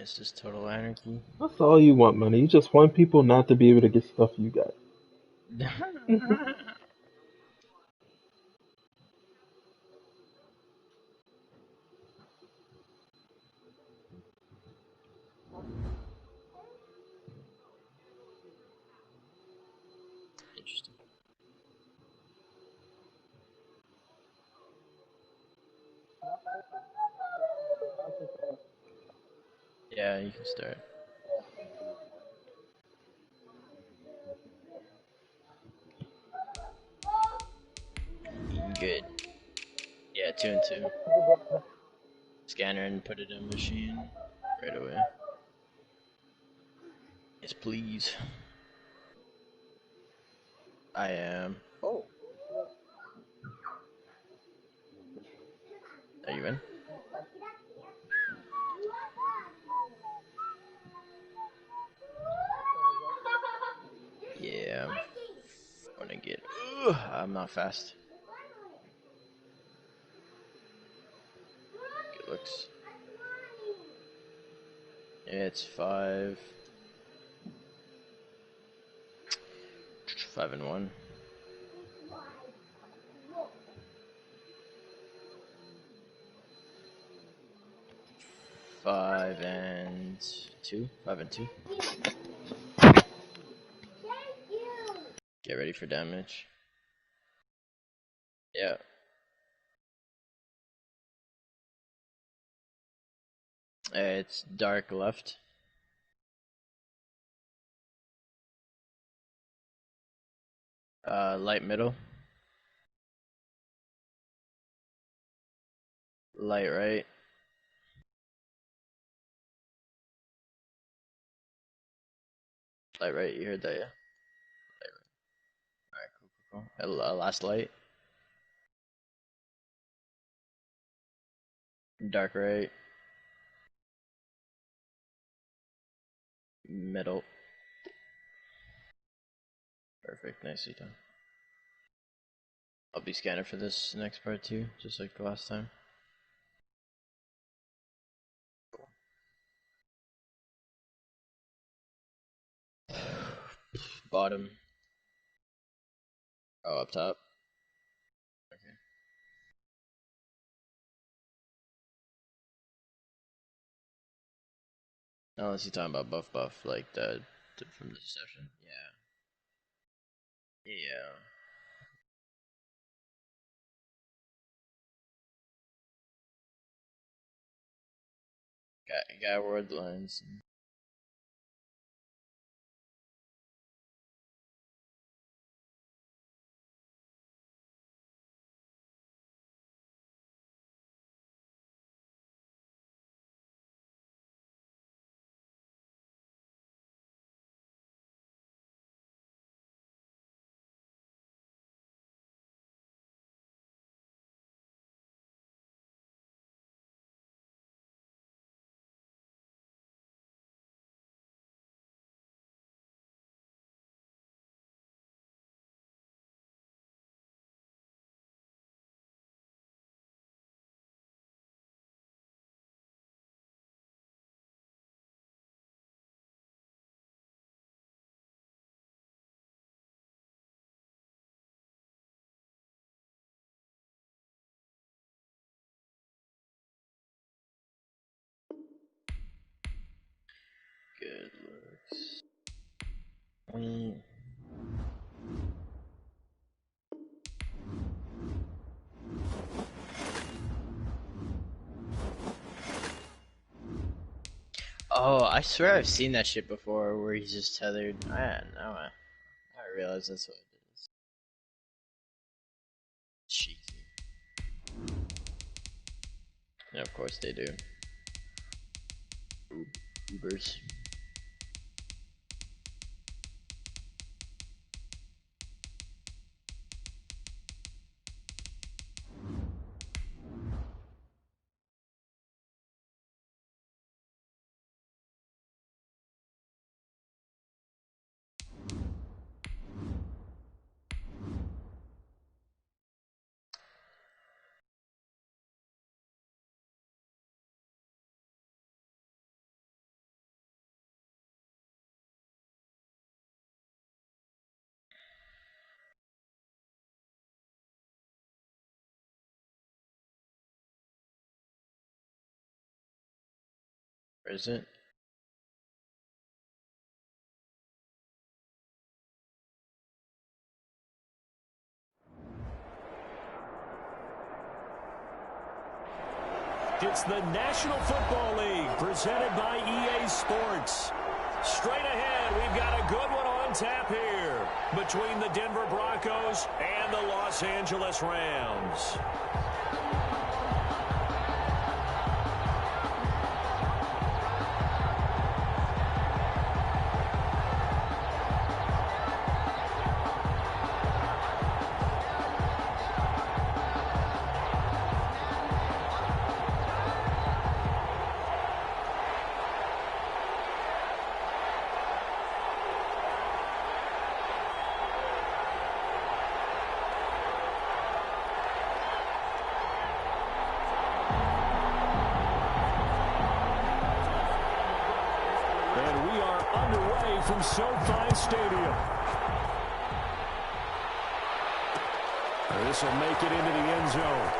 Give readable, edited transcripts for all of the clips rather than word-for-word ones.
It's just total anarchy. That's all you want, money. You just want people not to be able to get stuff you got. Interesting. Yeah, you can start. Good. Yeah, 2 and 2. Scanner and put it in machine right away. Yes, please. I am. Oh, are you in? Yeah. I'm gonna get. Ugh, I'm not fast. Good looks. It's 5 and 1. 5 and 2. 5 and 2. Get ready for damage. Yeah. It's dark left. Light middle. Light right. Light right. You heard that, yeah? Light right. Alright, cool. Last light. Dark right. Middle. Perfect. Nicely done. I'll be scanning for this next part too, just like the last time. Bottom. Oh, up top. Okay. Unless you're talking about buff, like from the session. Yeah. Yeah. Got word lines. Good looks. Mm. Oh, I swear I've seen that shit before, where he's just tethered. Now I realize that's what it is. Cheeky. And of course they do. Ubers. Or is it? It's the National Football League presented by EA Sports. Straight ahead, we've got a good one on tap here between the Denver Broncos and the Los Angeles Rams. From SoFi Stadium. This will make it into the end zone.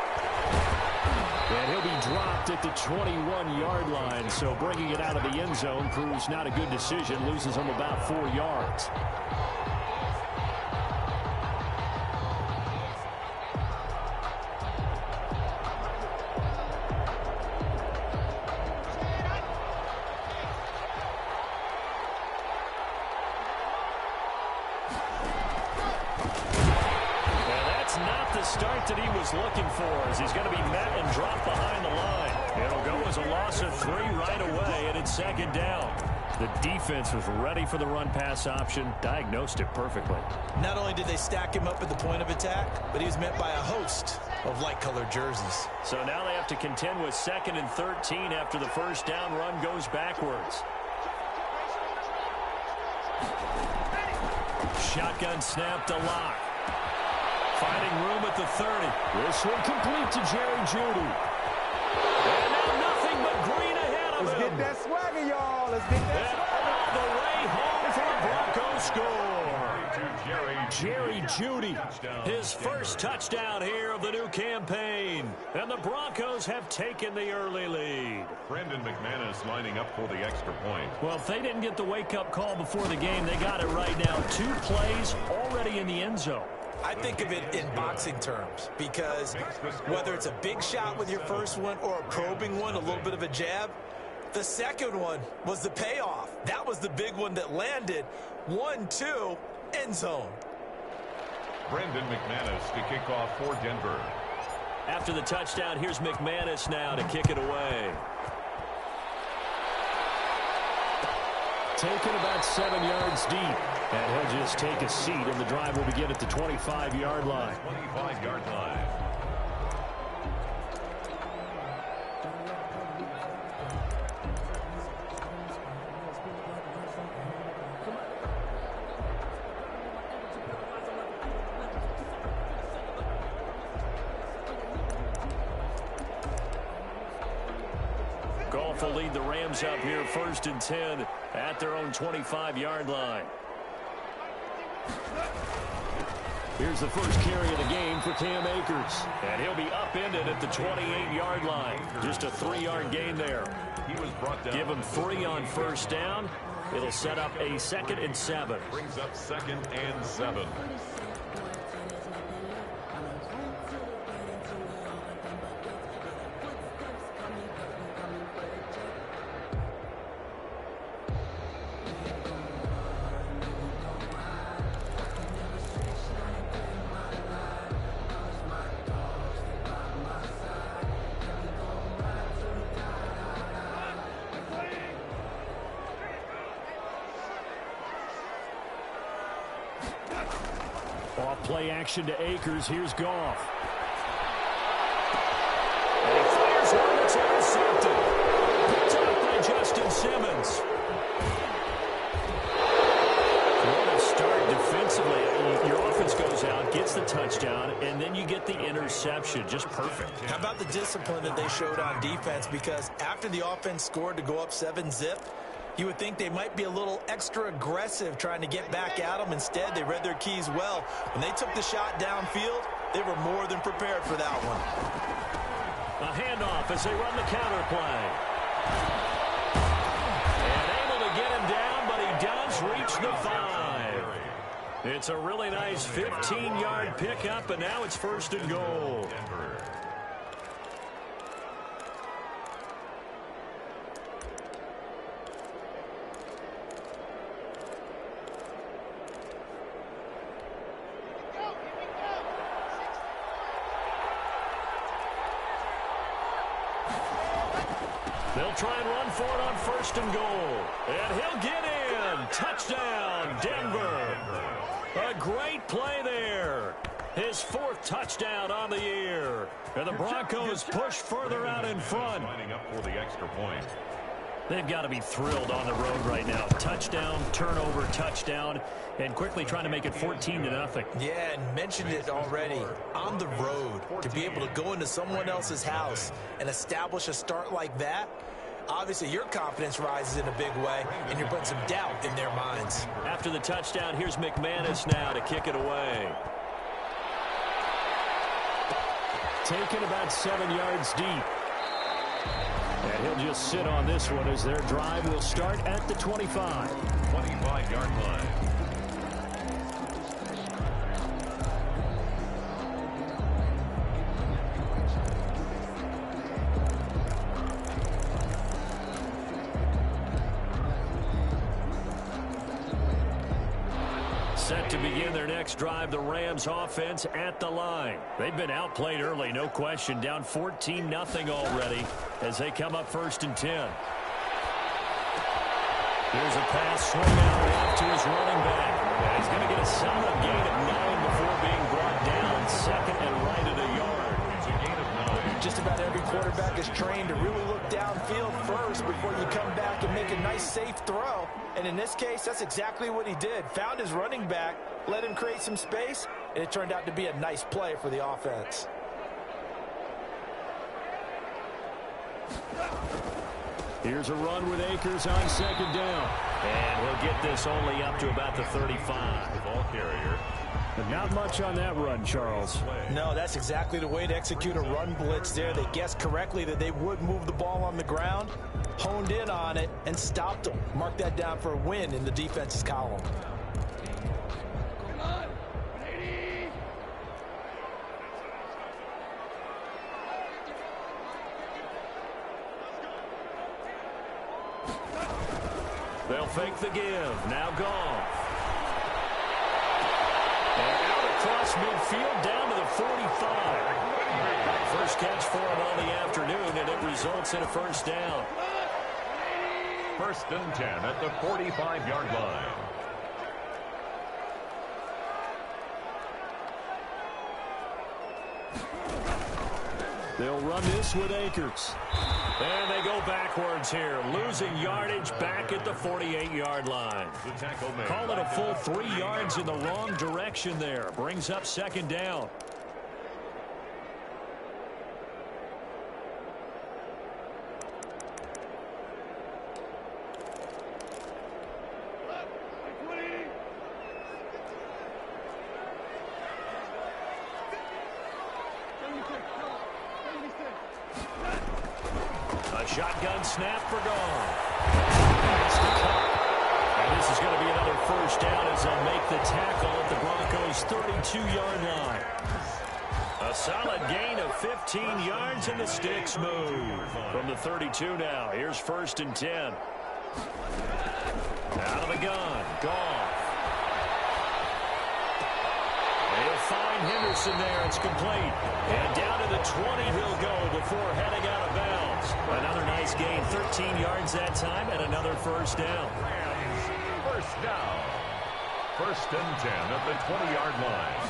And he'll be dropped at the 21-yard line, so bringing it out of the end zone proves not a good decision, loses him about 4 yards. That he was looking for as he's going to be met and dropped behind the line. It'll go as a loss of 3 right away, and it's second down. The defense was ready for the run-pass option, diagnosed it perfectly. Not only did they stack him up at the point of attack, but he was met by a host of light-colored jerseys. So now they have to contend with 2nd and 13 after the first down run goes backwards. Shotgun snap to Lock. Finding room at the 30. This one complete to Jerry Jeudy. And now nothing but green ahead of him. Let's get that swagger, y'all. Let's get that swagger. All the way home for a Broncos score. Jerry Jeudy, his first touchdown here of the new campaign. And the Broncos have taken the early lead. Brandon McManus lining up for the extra point. Well, if they didn't get the wake-up call before the game, they got it right now. 2 plays already in the end zone. I think of it in boxing terms because whether it's a big shot with your first one or a probing one, a little bit of a jab, the second one was the payoff. That was the big one that landed. 1-2, end zone. Brandon McManus to kick off for Denver. After the touchdown, here's McManus now to kick it away. Taken about 7 yards deep. And he'll just take a seat, and the drive will begin at the 25-yard line. 25-yard line. Goff will lead the Rams up here 1st and 10 at their own 25-yard line. Here's the first carry of the game for Cam Akers. And he'll be upended at the 28-yard line. Just a 3-yard gain there. He was brought down. Give him 3 on first down. It'll set up a 2nd and 7. Brings up 2nd and 7. Play action to Akers. Here's Goff. And he fires one that's intercepted. Picked up by Justin Simmons. What a start defensively. Your offense goes out, gets the touchdown, and then you get the interception. Just perfect. How about the discipline that they showed on defense? Because after the offense scored to go up 7-zip, you would think they might be a little extra aggressive trying to get back at them. Instead, they read their keys well. When they took the shot downfield, they were more than prepared for that one. A handoff as they run the counter play. It's a really nice 15-yard pickup, and now it's first and goal. Denver. They'll try and run for it on first and goal. And he'll get in. Touchdown, Denver. A great play there. His 4th touchdown on the year. And the Broncos push further out in front. Lining up for the extra point. They've got to be thrilled on the road right now. Touchdown, turnover, touchdown, and quickly trying to make it 14-0. Yeah, and mentioned it already. On the road, to be able to go into someone else's house and establish a start like that, obviously your confidence rises in a big way, and you're putting some doubt in their minds. After the touchdown, here's McManus now to kick it away. Taken about 7 yards deep. And he'll just sit on this one as their drive will start at the 25. 25-yard line. Set to begin their next drive, the Rams offense at the line. They've been outplayed early, no question. Down 14-0 already as they come up first and 10. Here's a pass swung out off to his running back. And he's going to get a solid gain of 9 before being brought down. Second and right at a yard. It's a gain of 9. Just about every quarterback is trained to really look downfield first before you come back and make a nice, safe throw. And in this case, that's exactly what he did. Found his running back, let him create some space, and it turned out to be a nice play for the offense. Here's a run with Akers on second down. And he'll get this only up to about the 35. The ball carrier. But not much on that run, Charles. No, that's exactly the way to execute a run blitz there. They guessed correctly that they would move the ball on the ground, honed in on it, and stopped them. Mark that down for a win in the defense's column. They'll fake the give. Now Goff. And out across midfield down to the 45. First catch for him on the afternoon, and it results in a first down. First and 10 at the 45-yard line. They'll run this with Akers. And they go backwards here, losing yardage back at the 48-yard line. The tackle made. Call it a full 3 yards in the wrong direction there. Brings up second down. Shotgun snap for Goff. That's the cut. And this is going to be another first down as they'll make the tackle at the Broncos' 32-yard line. A solid gain of 15 yards, and the sticks move. From the 32 now, here's first and 10. Out of the gun, Goff. They'll find Henderson there. It's complete. And down to the 20 he'll go before heading out of bounds. Another nice gain, 13 yards that time, and another first down. First down. First and 10 at the 20-yard line.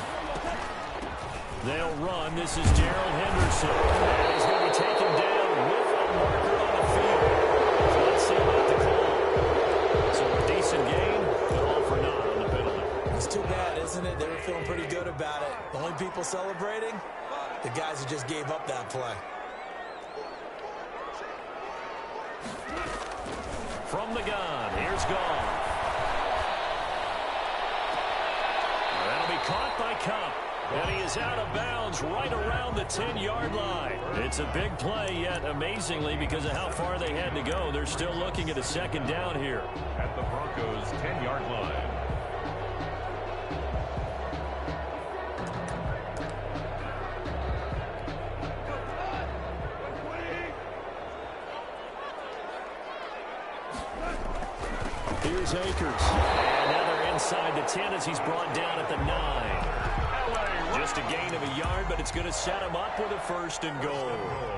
They'll run. This is Gerald Henderson. And he's going to be taken down with a marker on the field. So let's see about the call. So a decent gain, but all for naught on the penalty. It's too bad, isn't it? They were feeling pretty good about it. The only people celebrating, the guys who just gave up that play. From the gun, here's Goff. That'll be caught by Kupp. And he is out of bounds right around the 10-yard line. It's a big play, yet amazingly, because of how far they had to go, they're still looking at a second down here. At the Broncos' 10-yard line. Here's Akers. And now they're inside the 10 as he's brought down at the 9. Just a gain of a yard, but it's going to set him up with a 1st and goal.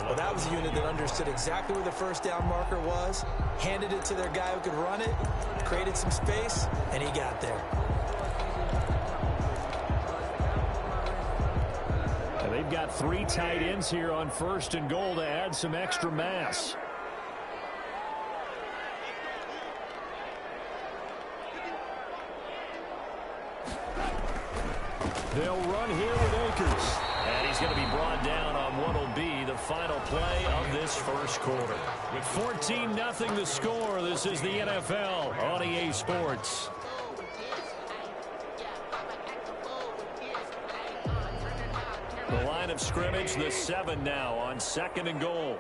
Well, that was a unit that understood exactly where the first down marker was, handed it to their guy who could run it, created some space, and he got there. And they've got 3 tight ends here on 1st and goal to add some extra mass. They'll run here with Akers. And he's going to be brought down on what will be the final play of this 1st quarter. With 14-0 the score, this is the NFL on EA Sports. The line of scrimmage, the 7 now on 2nd and goal.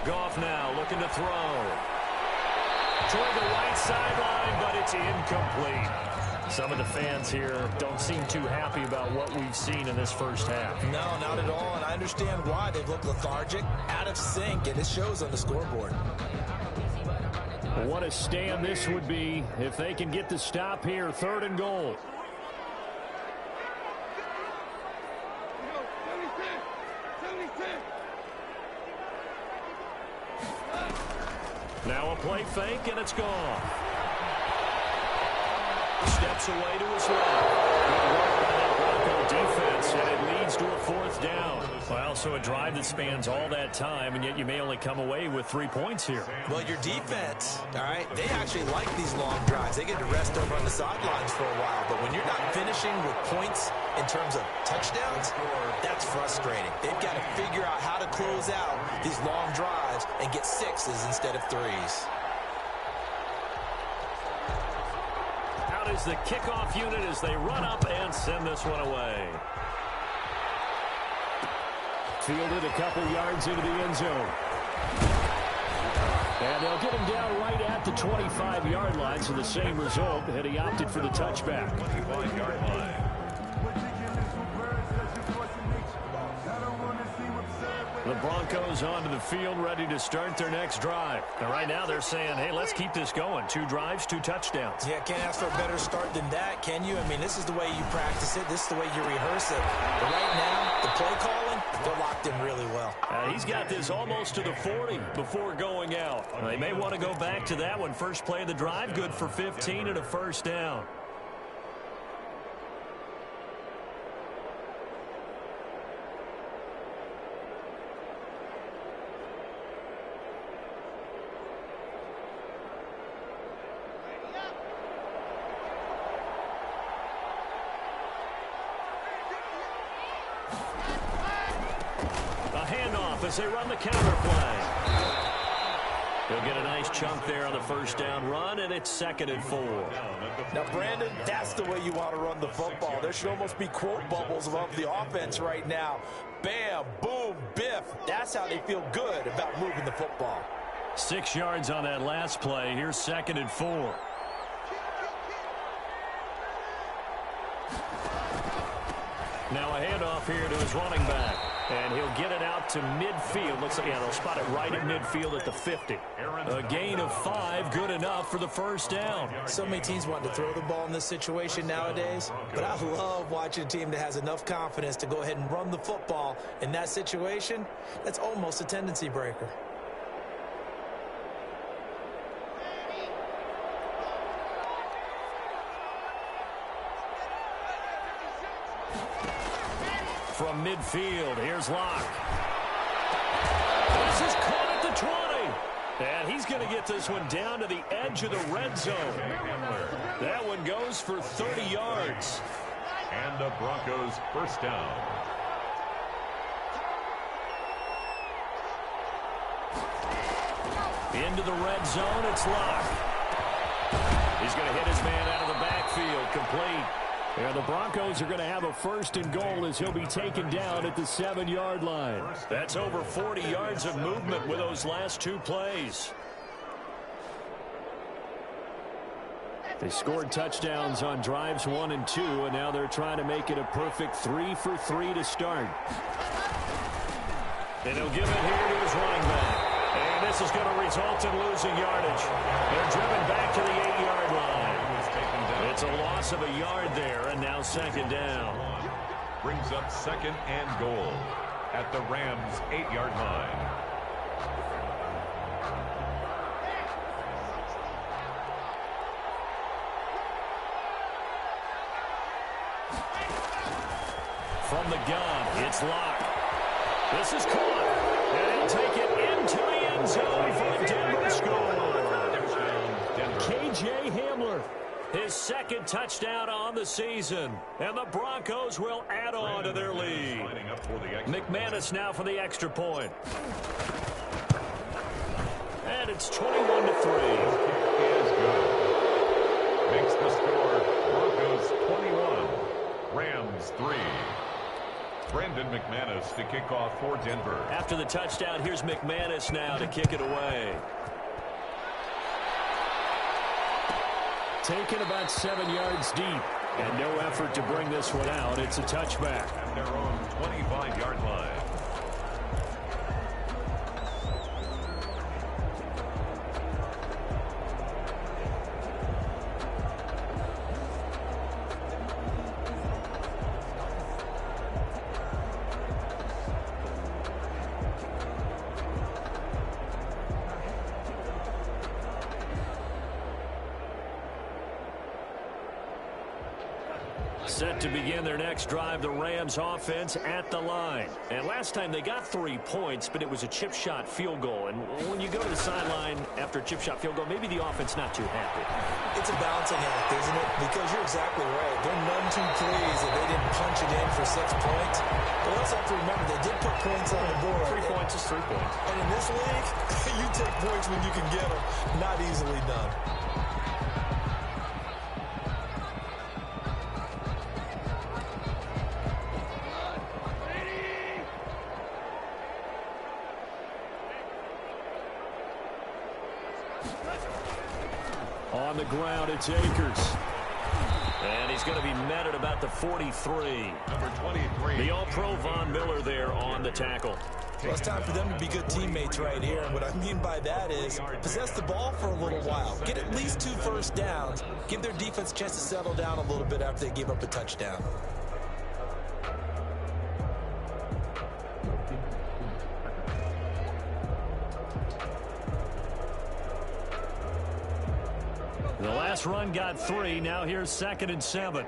Goff now looking to throw. Toward the right sideline, but it's incomplete. Some of the fans here don't seem too happy about what we've seen in this first half. No, not at all, and I understand why. They've looked lethargic, out of sync, and it shows on the scoreboard. What a stand this would be if they can get the stop here, 3rd and goal. Now a play fake, and it's gone. Steps away to his left. Good work by that Bronco defense, and it leads to a 4th down. Well, so a drive that spans all that time, and yet you may only come away with 3 points here. Well, your defense, all right, they actually like these long drives. They get to rest over on the sidelines for a while, but when you're not finishing with points in terms of touchdowns, that's frustrating. They've got to figure out how to close out these long drives and get 6s instead of 3s. Out is the kickoff unit as they run up and send this one away. Fielded a couple yards into the end zone. And they'll get him down right at the 25-yard line, so the same result, and he opted for the touchback. 25-yard line. The Broncos onto the field, ready to start their next drive. And right now they're saying, hey, let's keep this going. 2 drives, 2 touchdowns. Yeah, can't ask for a better start than that, can you? I mean, this is the way you practice it. This is the way you rehearse it. But right now, the play calling, they're locked in really well. He's got this almost to the 40 before going out. They may want to go back to that one. First play of the drive, good for 15 and a 1st down. As they run the counter play. He'll get a nice chunk there on the 1st down run, and it's 2nd and 4. Now, Brandon, that's the way you want to run the football. There should almost be quote bubbles above the offense right now. Bam, boom, biff. That's how they feel good about moving the football. 6 yards on that last play. Here's 2nd and 4. Now a handoff here to his running back. And he'll get it out to midfield. Looks like, yeah, they'll spot it right at midfield at the 50. A gain of 5, good enough for the 1st down. So many teams want to throw the ball in this situation nowadays, but I love watching a team that has enough confidence to go ahead and run the football in that situation. That's almost a tendency breaker. From midfield, here's Locke. This is caught at the 20. And he's going to get this one down to the edge of the red zone. That one goes for 30 yards. And the Broncos 1st down. Into the red zone, it's Locke. He's going to hit his man out of the backfield, complete. And the Broncos are going to have a 1st and goal as he'll be taken down at the 7-yard line. That's over 40 yards of movement with those last 2 plays. They scored touchdowns on drives 1 and 2, and now they're trying to make it a perfect 3 for 3 to start. And he'll give it here to his running back. And this is going to result in losing yardage. They're driven back to the 8-yard line. It's a loss of a yard there, and now second down. Brings up second and goal at the Rams' 8-yard line. From the gun, it's Locke. This is caught. And he'll take it into the end zone for a Denver score. K.J. Hamler, his second touchdown on the season. And the Broncos will add on to their lead. McManus now for the extra point. And it's 21-3. Is good. Makes the score Broncos 21, Rams 3. Brandon McManus to kick off for Denver. After the touchdown, here's McManus now to kick it away. Taken about 7 yards deep. And no effort to bring this one out. It's a touchback. At their own 25-yard line. Set to begin their next drive, the Rams offense at the line. And last time they got 3 points, but it was a chip shot field goal. And when you go to the sideline after a chip shot field goal, maybe the offense not too happy. It's a balancing act, isn't it? Because you're exactly right. They're none too pleased that they didn't punch it in for 6 points. But we also have to remember they did put points on the board. 3 points is 3 points. And in this league, you take points when you can get them. Not easily done. On the ground, it's Akers. And he's going to be met at about the 43. Number 23. The All-Pro Von Miller there on the tackle. Well, it's time for them to be good teammates right here. And what I mean by that is possess the ball for a little while. Get at least 2 first downs. Give their defense a chance to settle down a little bit after they give up a touchdown. The last run got 3. Now here's 2nd and 7.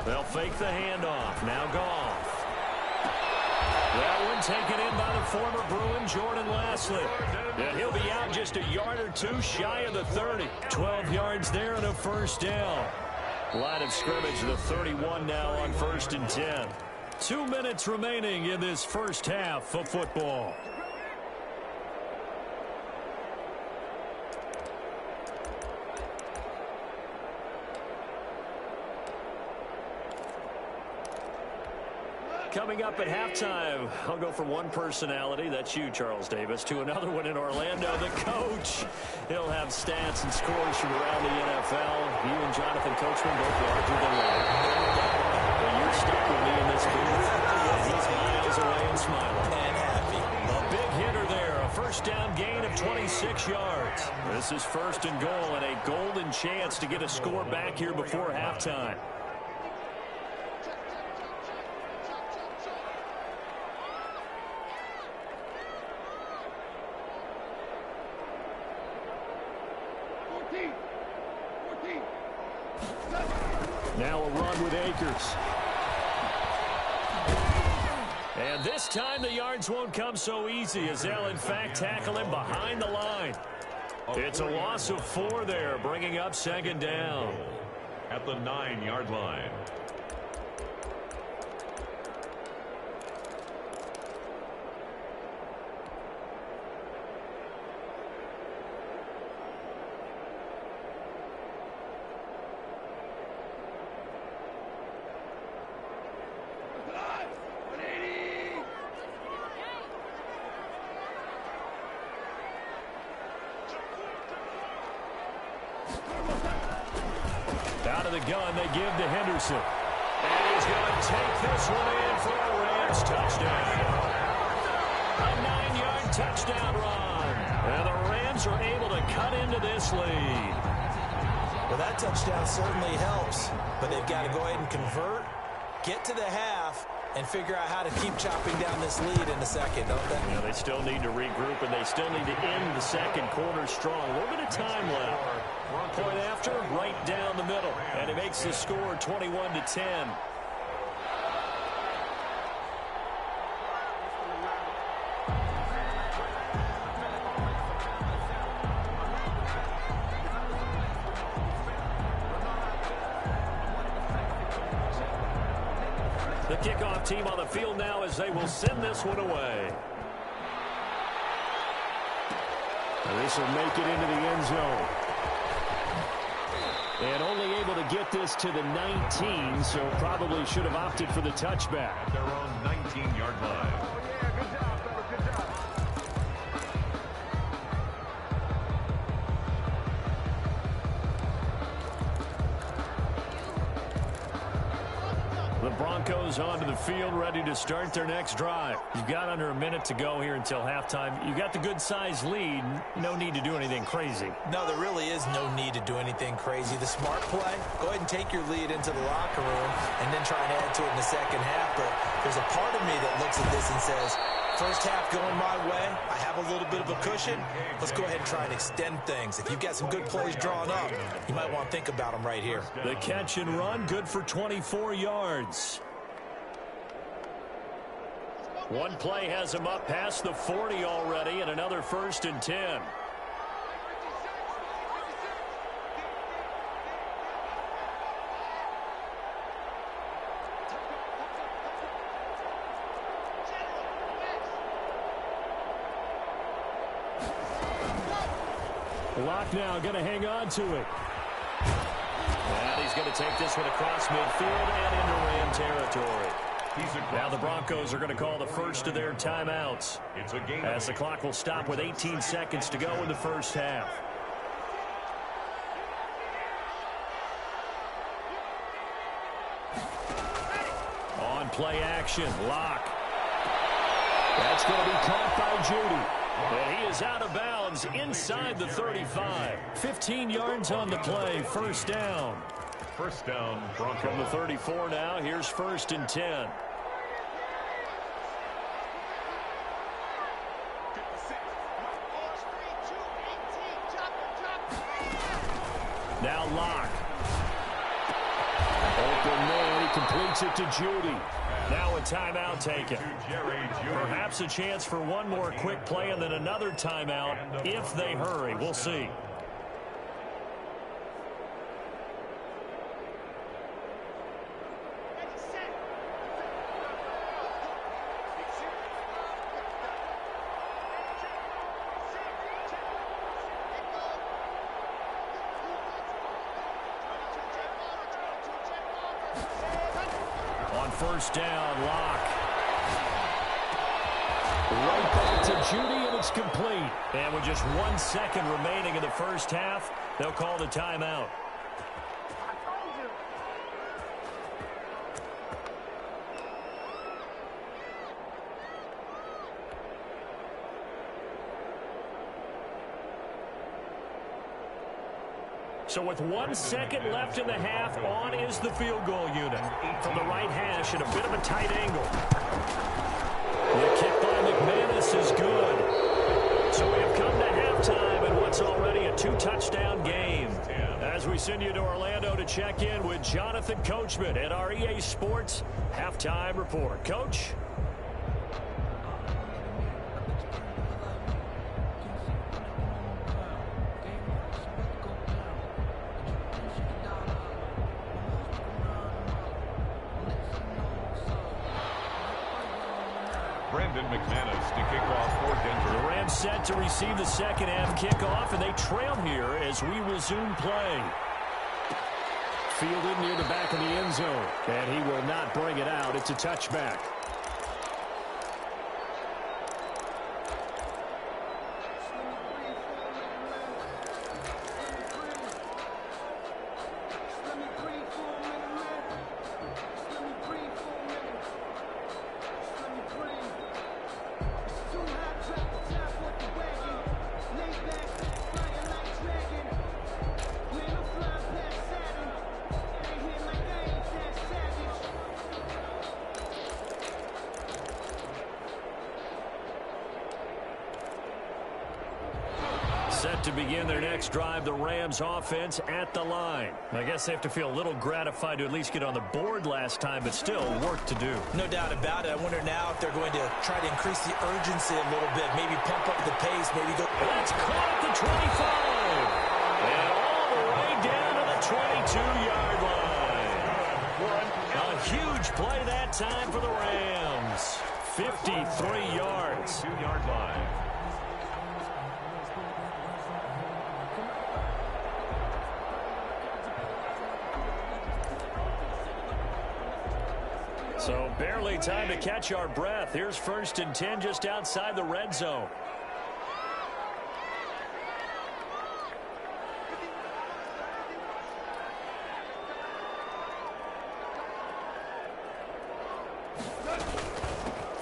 They'll fake the handoff. Now Goff. That one taken in by the former Bruin, Jordan Lasley. And he'll be out just a yard or 2 shy of the 30. 12 yards there and a first down. Line of scrimmage, the 31 now on 1st and 10. 2 minutes remaining in this first half of football. Coming up at halftime, I'll go from one personality, that's you, Charles Davis, to another one in Orlando, the coach. He'll have stats and scores from around the NFL. You and Jonathan Coachman both larger than life. But you're stuck with me in this booth. He's miles away and smiling. And happy. A big hitter there, a first down gain of 26 yards. This is 1st and goal and a golden chance to get a score back here before halftime. Now a run with Akers. And this time the yards won't come so easy as they'll in fact tackle him behind the line. It's a loss of 4 there, bringing up 2nd down. At the 9-yard line. of the gun. They give to Henderson. And he's going to take this one in for a Rams touchdown. A 9-yard touchdown run. And the Rams are able to cut into this lead. Well, that touchdown certainly helps, but they've got to go ahead and convert, get to the half, and figure out how to keep chopping down this lead in the second, don't they? Yeah, they still need to regroup, and they still need to end the second quarter strong. A little bit of time left. Point after, right down the middle. And it makes the score 21-10. The kickoff team on the field now as they will send this one away. And this will make it into the end zone. And only able to get this to the 19, so probably should have opted for the touchback. At their own 19-yard line. The Broncos onto the field, ready to start their next drive. You've got under a minute to go here until halftime. You got the good-sized lead. No need to do anything crazy. No, there really is no need to do anything crazy. The smart play, go ahead and take your lead into the locker room and then try and add to it in the second half. But there's a part of me that looks at this and says, first half going my way, I have a little bit of a cushion. Let's go ahead and try and extend things. If you've got some good plays drawn up, you might want to think about them right here. The catch and run, good for 24 yards. One play has him up past the 40 already, and another 1st and 10. Lock now, going to hang on to it. And he's going to take this one across midfield and into Ram territory. Now the Broncos are going to call the first of their timeouts as the clock will stop with 18 seconds to go in the first half. On play action, Lock. That's going to be caught by Judy. And he is out of bounds inside the 35. 15 yards on the play, first down. First down, Broncos. From the 34 now, here's 1st and 10. Now Lock. Open man, he completes it to Judy. Now a timeout taken. Perhaps a chance for one more quick play and then another timeout if they hurry. We'll see. First down, Lock. Right back to Judy, and it's complete. And with just 1 second remaining in the first half, they'll call the timeout. So with 1 second left in the half, on is the field goal unit. From the right hash at a bit of a tight angle. The kick by McManus is good. So we have come to halftime in what's already a 2-touchdown game. As we send you to Orlando to check in with Jonathan Coachman at our EA Sports Halftime Report. Coach? McManus to kick off for Denver. The Rams set to receive the second half kickoff, and they trail here as we resume play. Fielded near the back of the end zone, and he will not bring it out. It's a touchback. Set to begin their next drive, the Rams offense at the line. I guess they have to feel a little gratified to at least get on the board last time, but still work to do. No doubt about it. I wonder now if they're going to try to increase the urgency a little bit, maybe pump up the pace, maybe go. That's caught at the 25. And all the way down to the 22-yard line. A huge play that time for the Rams. 53 yards. 2-yard line. So barely time to catch our breath. Here's 1st and 10 just outside the red zone.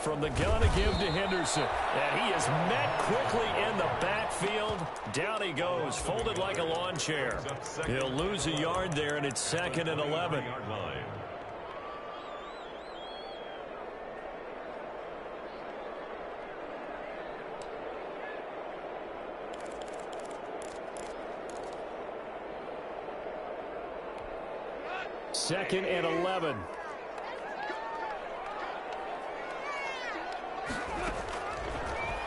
From the gun to give to Henderson. And he is met quickly in the backfield. Down he goes, folded like a lawn chair. He'll lose a yard there, and it's 2nd and 11. Second and 11.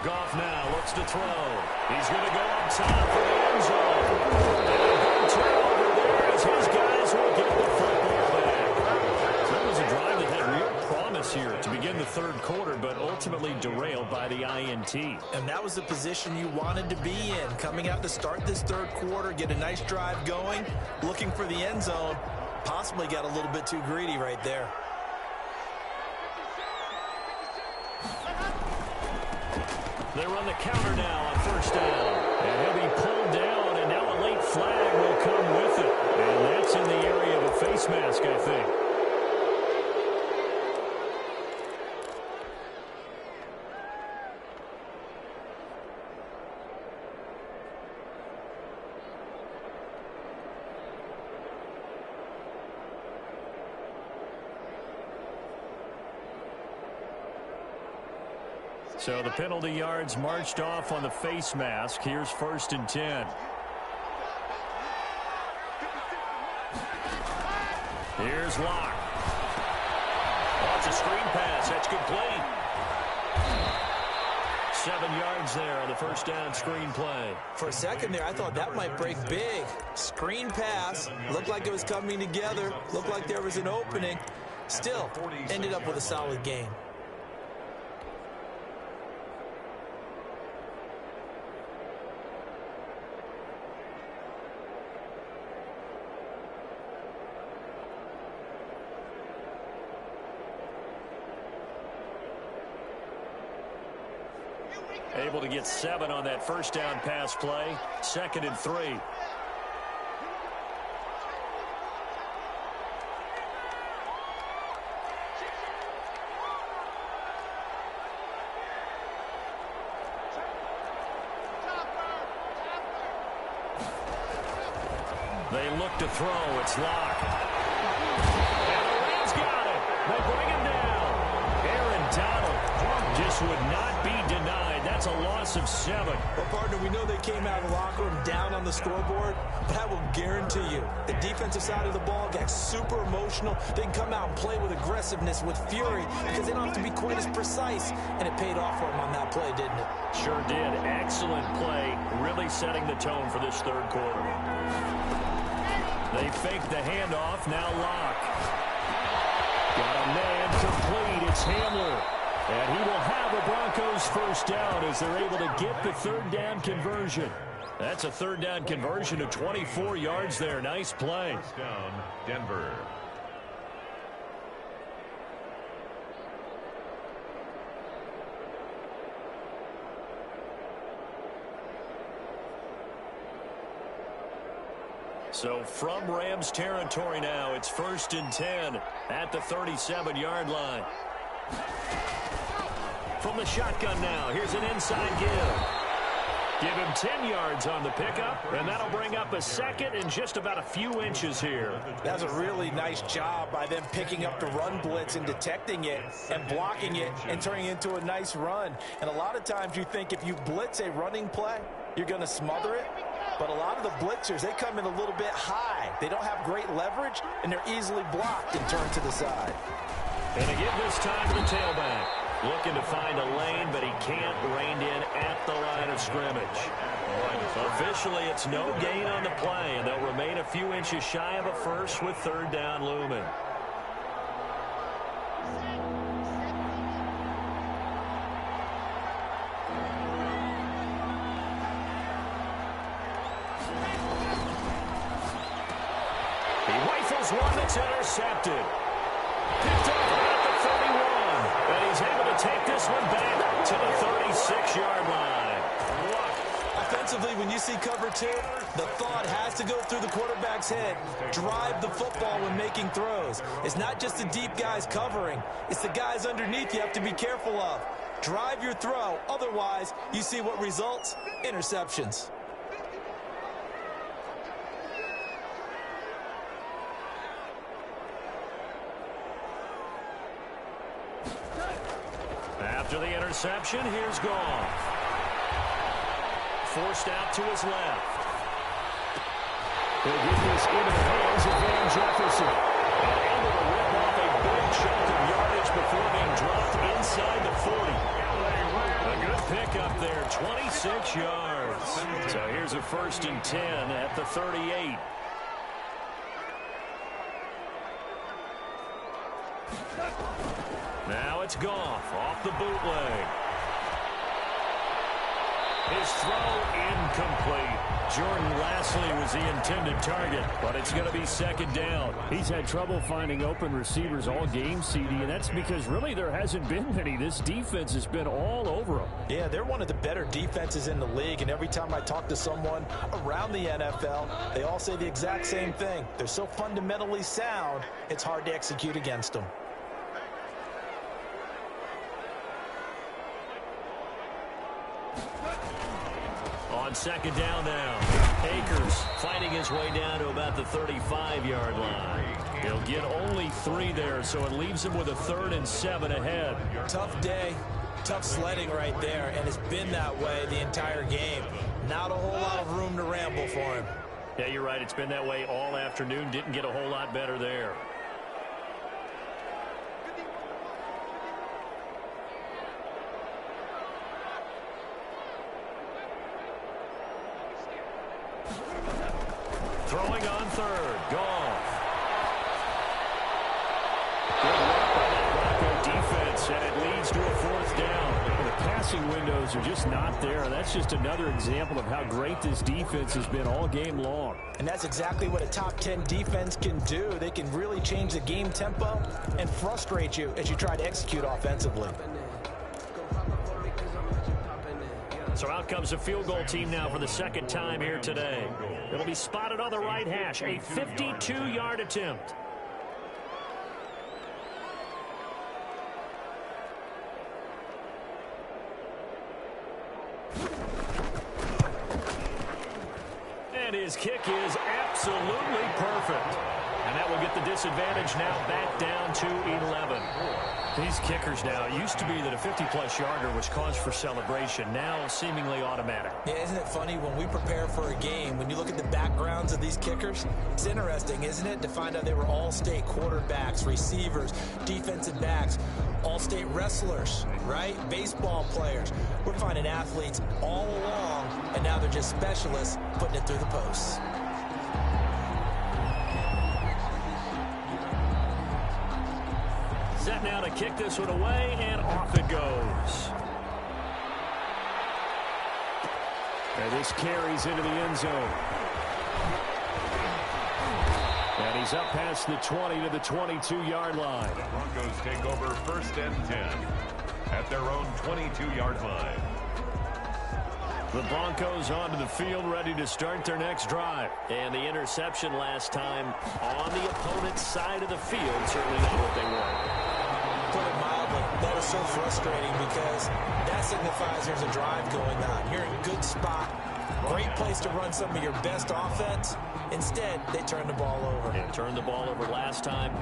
Goff now looks to throw. He's going to go up top for the end zone. And a big turnover there as his guys will get the football back. So that was a drive that had real promise here to begin the 3rd quarter, but ultimately derailed by the INT. And that was the position you wanted to be in. Coming out to start this 3rd quarter, get a nice drive going, looking for the end zone. Possibly got a little bit too greedy right there. They run the counter now on 1st down. And he'll be pulled down, and now a late flag will come with it. And that's in the area of a face mask, I think. So the penalty yards marched off on the face mask. Here's 1st and 10. Here's Locke. Oh, it's a screen pass. That's complete. 7 yards there on the 1st down screen play. For a second there, I thought that might break big. Screen pass. Looked like it was coming together. Looked like there was an opening. Still, ended up with a solid game. Able to get 7 on that 1st down pass play. 2nd and 3. They look to throw. It's Locke. And the Rams got it. They bring him down. Aaron Donald just would not be denied. That's a loss of 7. Well, partner, we know they came out of the locker room down on the scoreboard, but I will guarantee you the defensive side of the ball got super emotional. They can come out and play with aggressiveness, with fury, because they don't have to be quite as precise, and it paid off for them on that play, didn't it? Sure did. Excellent play, really setting the tone for this 3rd quarter. They fake the handoff, now Locke. Got a man complete, it's Hamler. And he will have a Broncos 1st down as they're able to get the 3rd down conversion. That's a 3rd down conversion of 24 yards there. Nice play. 1st down, Denver. So from Rams territory now, it's 1st and 10 at the 37-yard line. From the shotgun now, here's an inside give. Give him 10 yards on the pickup, and that'll bring up a 2nd and just about a few inches here. That's a really nice job by them picking up the run blitz and detecting it and blocking it and turning it into a nice run. And a lot of times you think if you blitz a running play, you're going to smother it. But a lot of the blitzers, they come in a little bit high. They don't have great leverage, and they're easily blocked and turned to the side. And they give this time to the tailback. Looking to find a lane, but he can't rein in at the line of scrimmage. Officially, it's no gain on the play, and they'll remain a few inches shy of a first with third down looming. He rifles one that's intercepted. Picked up at the 31. And he's able to take this one back to the 36-yard line. Offensively, when you see cover two, the thought has to go through the quarterback's head. Drive the football when making throws. It's not just the deep guys covering. It's the guys underneath you have to be careful of. Drive your throw. Otherwise, you see what results? Interceptions. After the interception, here's Goff. Forced out to his left. They'll get this into the hands of Van Jefferson. And able to rip off a big chunk of yardage before being dropped inside the 40. A good pickup there, 26 yards. So here's a 1st and 10 at the 38. Now it's Goff off the bootleg. His throw incomplete. Jordan Lastly was the intended target, but it's going to be 2nd down. He's had trouble finding open receivers all game, CD, and that's because really there hasn't been many. This defense has been all over them. Yeah, they're one of the better defenses in the league, and every time I talk to someone around the NFL, they all say the exact same thing. They're so fundamentally sound, it's hard to execute against them. On 2nd down now, Akers fighting his way down to about the 35-yard line. He'll get only 3 there, so it leaves him with a 3rd and 7 ahead. Tough day, tough sledding right there, and it's been that way the entire game. Not a whole lot of room to ramble for him. Yeah, you're right. It's been that way all afternoon. Didn't get a whole lot better there. Throwing on 3rd, Goff. Good work by that Bronco defense, and it leads to a 4th down. The passing windows are just not there. That's just another example of how great this defense has been all game long. And that's exactly what a top 10 defense can do. They can really change the game tempo and frustrate you as you try to execute offensively. So out comes a field goal team now for the 2nd time here today. It'll be spotted on the right hash, a 52-yard attempt. And his kick is absolutely perfect. And that will get the disadvantage now back down to 11. These kickers now, it used to be that a 50-plus yarder was cause for celebration. Now seemingly automatic. Yeah, isn't it funny when we prepare for a game, when you look at the backgrounds of these kickers, it's interesting, isn't it, to find out they were all-state quarterbacks, receivers, defensive backs, all-state wrestlers, right? Baseball players. We're finding athletes all along, and now they're just specialists putting it through the posts. Set now to kick this one away, and off it goes. And this carries into the end zone. And he's up past the 20 to the 22-yard line. The Broncos take over 1st and 10 at their own 22-yard line. The Broncos onto the field, ready to start their next drive. And the interception last time on the opponent's side of the field, certainly not what they want. Put it mildly, that is so frustrating because that signifies there's a drive going on. You're in a good spot, great place to run some of your best offense. Instead, they turn the ball over. Yeah, turned the ball over last time.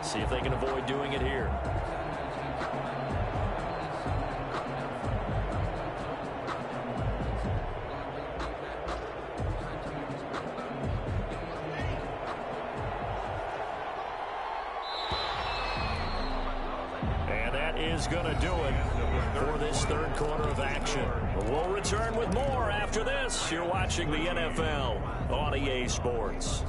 See if they can avoid doing it here. is going to do it for this third quarter of action. We'll return with more after this. You're watching the NFL on EA Sports.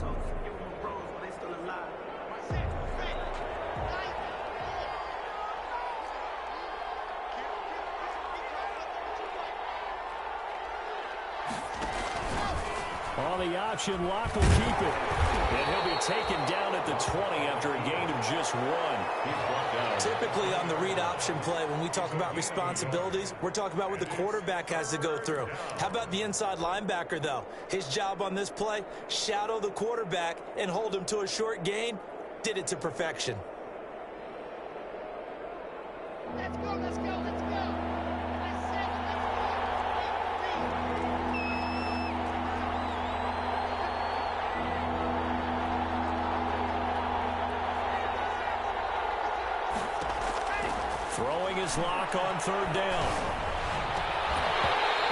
On the option, Locke will keep it. And he'll be taken down at the 20 after a gain of just 1. Typically on the read option play, when we talk about responsibilities, we're talking about what the quarterback has to go through. How about the inside linebacker, though? His job on this play, shadow the quarterback and hold him to a short gain. Did it to perfection. Let's go, let's go, let's go. Throwing his Lock on third down.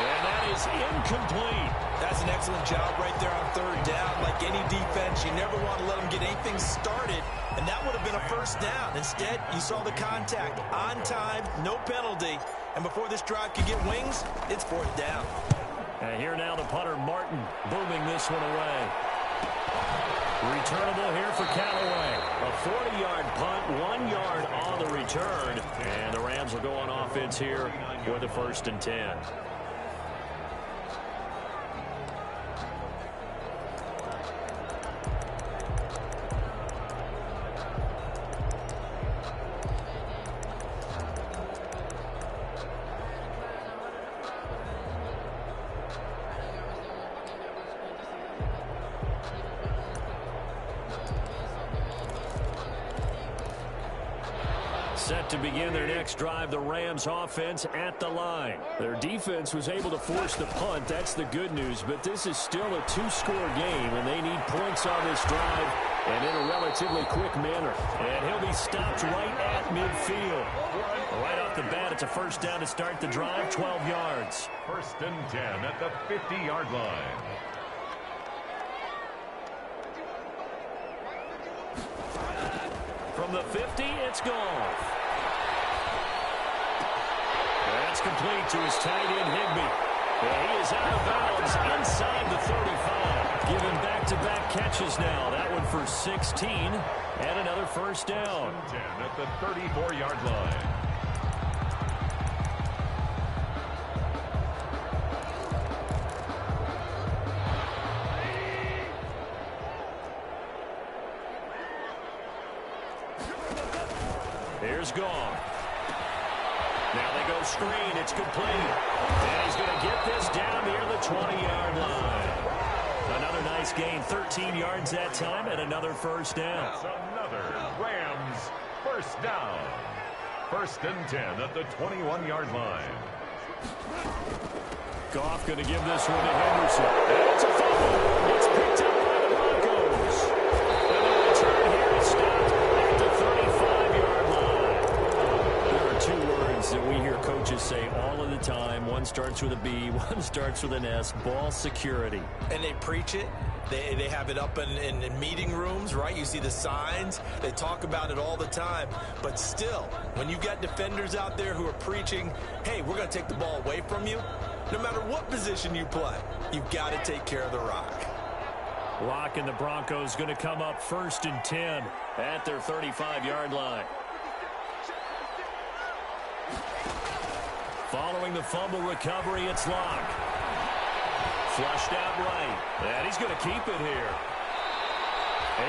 And that is incomplete. That's an excellent job right there on third down. Like any defense, you never want to let them get anything started, and that would have been a first down. Instead, you saw the contact on time, no penalty, and before this drive could get wings, it's fourth down. And here now the punter, Martin, booming this one away. Returnable here for Callaway. A 40-yard punt, 1 yard on the return. And the Rams will go on offense here with a 1st and 10. Set to begin their next drive, the Rams offense at the line. Their defense was able to force the punt. That's the good news, but this is still a 2-score game, and they need points on this drive and in a relatively quick manner. And he'll be stopped right at midfield. Right off the bat, it's a first down to start the drive, 12 yards. 1st and 10 at the 50-yard line. From the 50, it's gone. That's complete to his tight end, Higbee. And he is out of bounds inside the 35. Given back-to-back catches now. That one for 16 and another first down. 10 at the 34-yard line. Here's Gone. Now they go screen. It's complete. And he's going to get this down near the 20-yard line. Another nice gain. 13 yards that time and another first down. That's another Rams first down. 1st and 10 at the 21-yard line. Goff going to give this one to Henderson. And it's a fumble. It's picked up by the Broncos. And the return here is stopped at the 35-yard line. There are 2 words that we hear coaches say all of the time. One starts with a B, one starts with an S. Ball security. And they preach it. They have it up in meeting rooms, right? You see the signs. They talk about it all the time. But still, when you've got defenders out there who are preaching, hey, we're going to take the ball away from you, no matter what position you play, you've got to take care of the rock. Locke and the Broncos going to come up 1st and 10 at their 35-yard line. Following the fumble recovery, it's Locke. Flushed out right. And he's going to keep it here.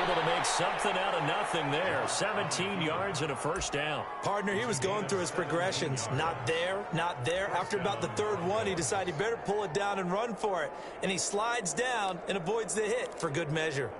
Able to make something out of nothing there. 17 yards and a first down. Partner, he was going through his progressions. Not there, not there. After about the 3rd one, he decided he better pull it down and run for it. And he slides down and avoids the hit for good measure.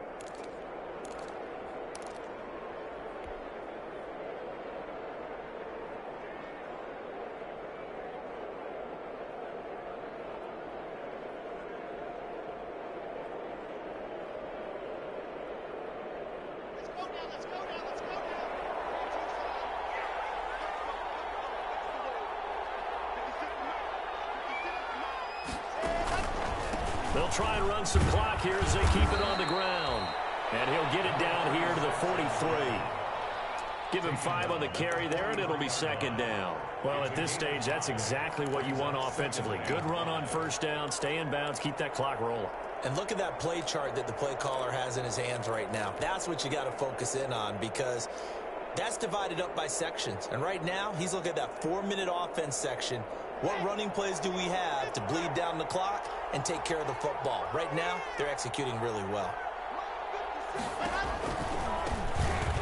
They'll try and run some clock here as they keep it on the ground. And he'll get it down here to the 43. Give him 5 on the carry there, and it'll be second down. Well, at this stage, that's exactly what you want offensively. Good run on first down, stay in bounds, keep that clock rolling. And look at that play chart that the play caller has in his hands right now. That's what you got to focus in on, because that's divided up by sections. And right now, he's looking at that 4-minute offense section. What running plays do we have to bleed down the clock and take care of the football? Right now, they're executing really well.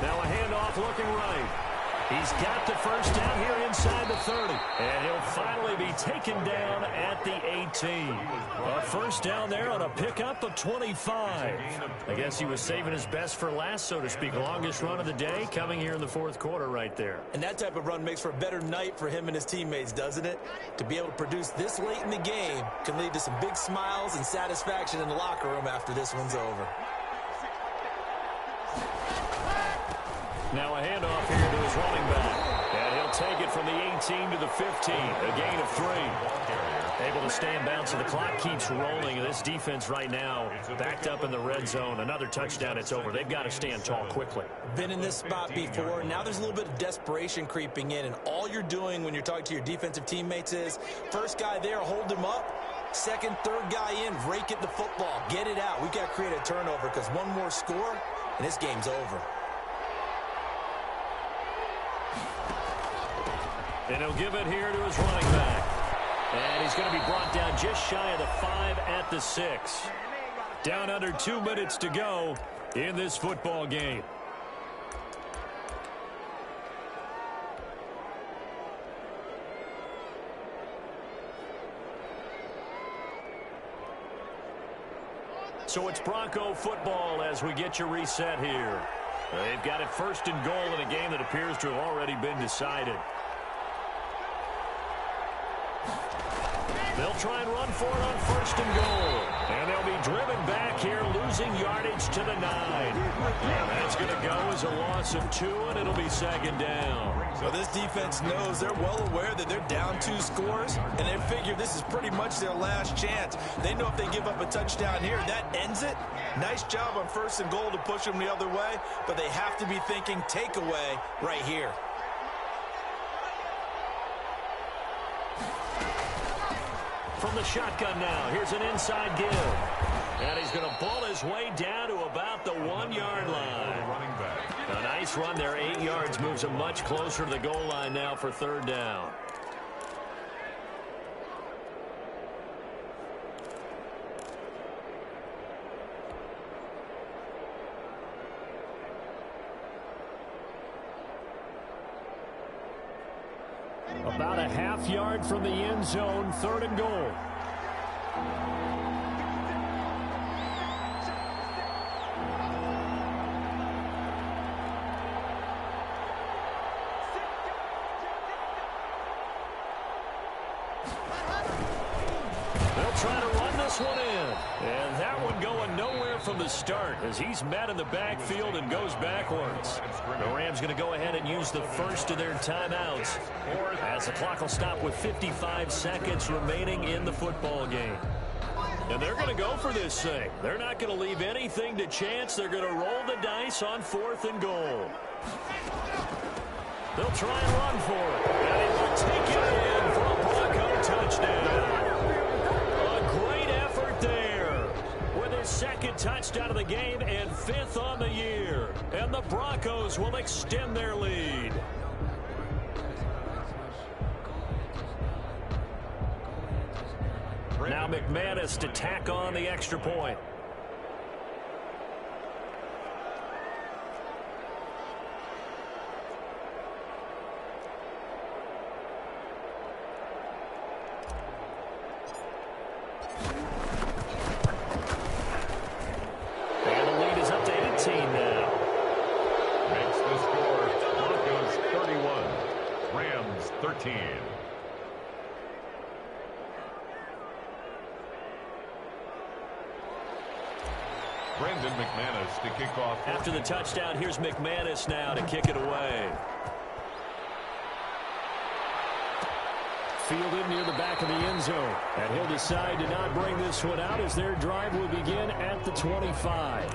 Now a handoff looking right. He's got the first down here inside the 30. And he'll finally be taken down at the 18. A first down there on a pickup of 25. I guess he was saving his best for last, so to speak. Longest run of the day coming here in the fourth quarter right there. And that type of run makes for a better night for him and his teammates, doesn't it? To be able to produce this late in the game can lead to some big smiles and satisfaction in the locker room after this one's over. Now a handoff here to his running back. And he'll take it from the 18 to the 15. A gain of 3. Able to stay in bounds, so the clock keeps rolling. And this defense right now backed up in the red zone. Another touchdown, it's over. They've got to stand tall quickly. Been in this spot before. Now there's a little bit of desperation creeping in. And all you're doing when you're talking to your defensive teammates is, first guy there, hold him up. Second, third guy in, rake at the football. Get it out. We've got to create a turnover, because one more score, and this game's over. And he'll give it here to his running back. And he's going to be brought down just shy of the 5 at the 6. Down under 2 minutes to go in this football game. So it's Bronco football as we get you reset here. They've got it first and goal in a game that appears to have already been decided. They'll try and run for it on first and goal. And they'll be driven back here, losing yardage to the 9. And that's going to go as a loss of 2, and it'll be second down. So this defense knows, they're well aware that they're down 2 scores, and they figure this is pretty much their last chance. They know if they give up a touchdown here, that ends it. Nice job on first and goal to push them the other way, but they have to be thinking takeaway right here. From the shotgun now, here's an inside give. And he's going to pull his way down to about the 1-yard line. A nice run there, 8 yards, moves him much closer to the goal line now for third down. About a half-yard from the end zone, third and goal. They'll try to run this one in. And that one going nowhere from the start as he's met in the backfield and goes backwards. The Rams going to go ahead and use the first of their timeouts as the clock will stop with 55 seconds remaining in the football game. And they're going to go for this thing. They're not going to leave anything to chance. They're going to roll the dice on fourth and goal. They'll try and run for it. And he will take it in for a Bronco touchdown. A great effort there with his second touchdown of the game and 5th on the year. And the Broncos will extend their lead. Now McManus to tack on the extra point. And the lead is up to 18 now. Makes the score Broncos 31, Rams 13. Brendan McManus to kick off. After the touchdown, here's McManus now to kick it away. Fielded near the back of the end zone. And he'll decide to not bring this one out as their drive will begin at the 25.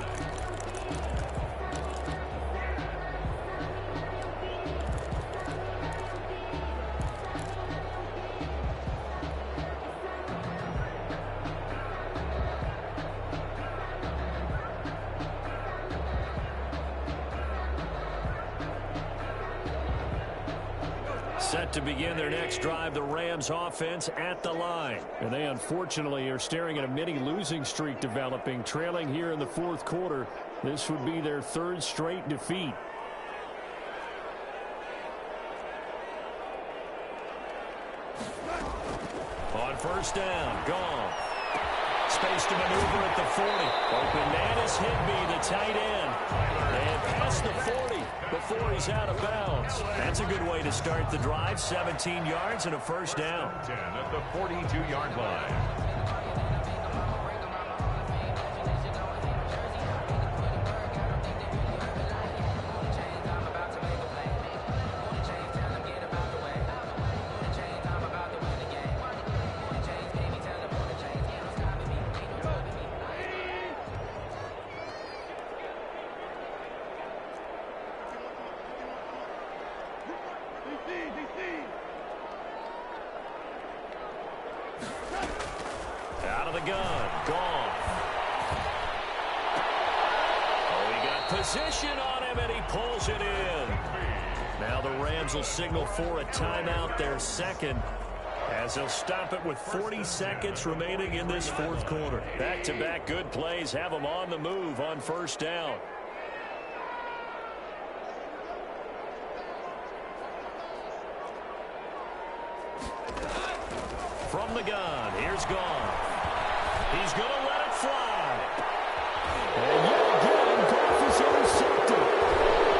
Set to begin their next drive, the Rams offense at the line. And they unfortunately are staring at a mini losing streak developing, trailing here in the fourth quarter. This would be their third straight defeat. On first down, gone. Space to maneuver at the 40. Open man is Higbee, the tight end. And past the 40 before he's out of bounds. That's a good way to start the drive. 17 yards and a first down. 10 at the 42-yard line. Out of the gun. Gone. Oh, he got position on him, and he pulls it in. Now the Rams will signal for a timeout, their second, as they'll stop it with 40 seconds remaining in this fourth quarter. Back-to-back good plays have them on the move on first down. From the gun, here's Gone. He's going to let it fly. And yet again, Goff is intercepted.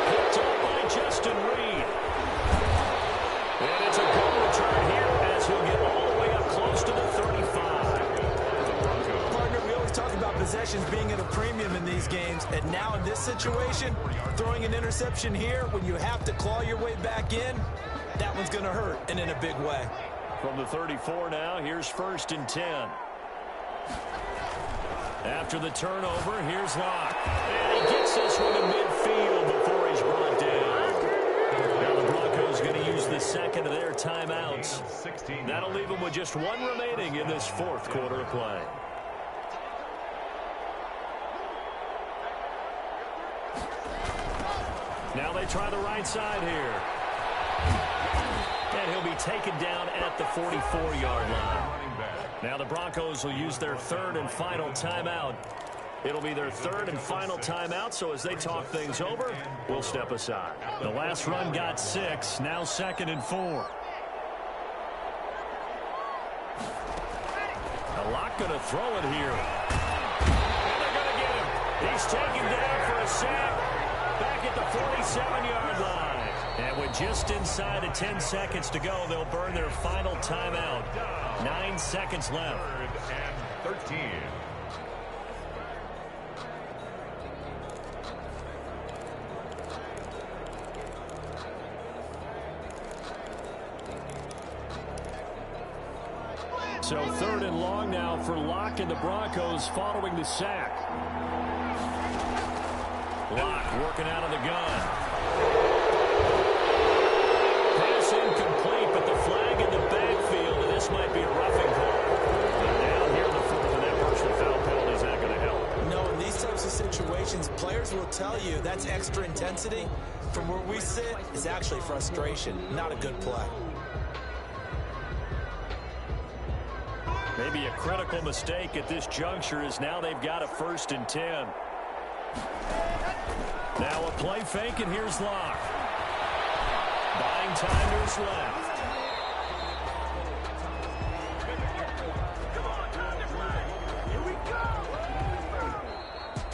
Picked up by Justin Reed. And it's a good return here as he'll get all the way up close to the 35. Partner, we always talk about possessions being at a premium in these games, and now in this situation, throwing an interception here when you have to claw your way back in, that one's going to hurt, and in a big way. From the 34 now, here's first and 10. After the turnover, here's Locke. And he gets this one to midfield before he's brought down. Now the Broncos going to use the second of their timeouts. That'll leave them with just one remaining in this fourth quarter of play. Now they try the right side here. And he'll be taken down at the 44-yard line. Now the Broncos will use their third and final timeout. It'll be their third and final timeout, so as they talk things over, we'll step aside. The last run got 6, now second and 4. A lot going to throw it here. And they're going to get him. He's taken down for a sack back at the 47-yard line. And with just inside of 10 seconds to go, they'll burn their final timeout. 9 seconds left. 3rd and 13. So 3rd and long now for Locke and the Broncos following the sack. Locke working out of the gun. Pass incomplete, but the flag in the backfield, and this might be a roughing call. But down here in the fourth, and that personal foul penalty is not going to help. No, in these types of situations, players will tell you that's extra intensity. From where we sit, it's actually frustration, not a good play. Maybe a critical mistake at this juncture is now they've got a 1st and 10. Now a play fake, and here's Locke. Buying time to his left.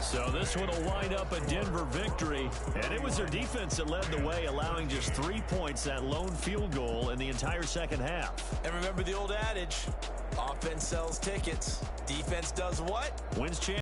So this one will wind up a Denver victory, and it was their defense that led the way, allowing just 3 points, that lone field goal in the entire second half. And remember the old adage, offense sells tickets. Defense does what? Wins championships.